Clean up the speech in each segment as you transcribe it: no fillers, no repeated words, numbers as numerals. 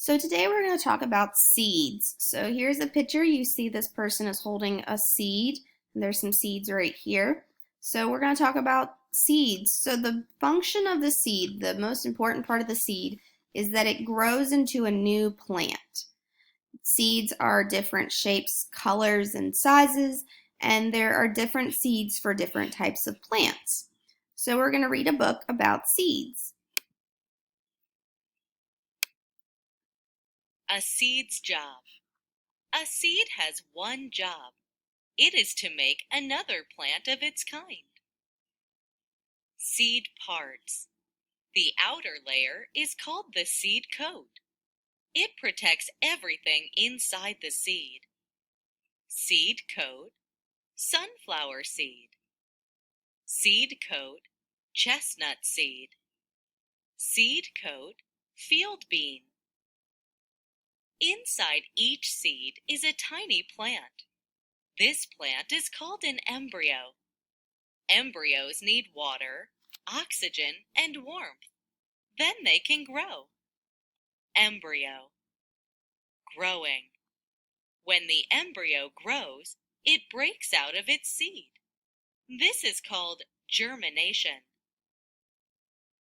So today we're going to talk about seeds. So here's a picture. You see this person is holding a seed. And there's some seeds right here. So we're going to talk about seeds. So the function of the seed, the most important part of the seed, is that it grows into a new plant. Seeds are different shapes, colors, and sizes, and there are different seeds for different types of plants. So we're going to read a book about seeds. A seed's job. A seed has one job. It is to make another plant of its kind. Seed parts. The outer layer is called the seed coat. It protects everything inside the seed. Seed coat, sunflower seed. Seed coat, chestnut seed. Seed coat, field bean. Inside each seed is a tiny plant. This plant is called an embryo. Embryos need water, oxygen, and warmth. Then they can grow. Embryo. Growing. When the embryo grows, it breaks out of its seed. This is called germination.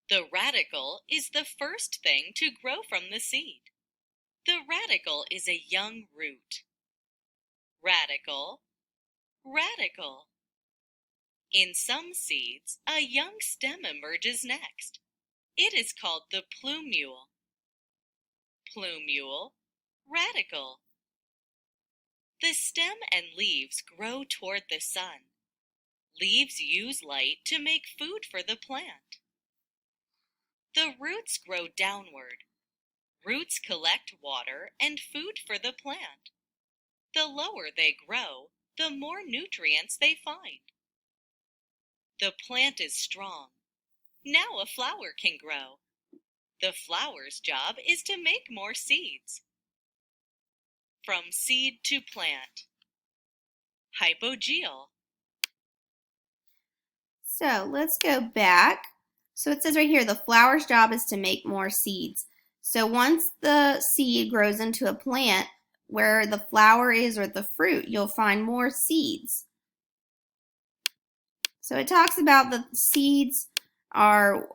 The radicle is the first thing to grow from the seed. The radicle is a young root. Radicle. Radicle. In some seeds, a young stem emerges next. It is called the plumule. Plumule, radicle. The stem and leaves grow toward the sun. Leaves use light to make food for the plant. The roots grow downward. Roots collect water and food for the plant. The lower they grow, the more nutrients they find. The plant is strong. Now a flower can grow. The flower's job is to make more seeds. From seed to plant. Hypogeal. So let's go back. So it says right here, the flower's job is to make more seeds. So once the seed grows into a plant, where the flower is or the fruit, you'll find more seeds. So it talks about the seeds are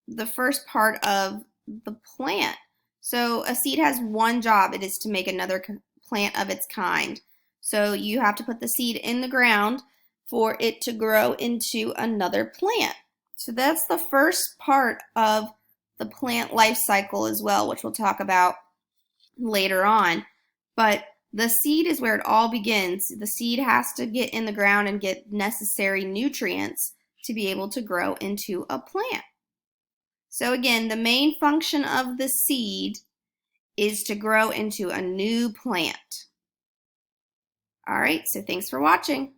the first part of the plant. So a seed has one job. It is to make another plant of its kind. So you have to put the seed in the ground for it to grow into another plant. So that's the first part of the plant life cycle as well, which we'll talk about later on. But the seed is where it all begins. The seed has to get in the ground and get necessary nutrients to be able to grow into a plant. So again, the main function of the seed is to grow into a new plant. All right, so thanks for watching.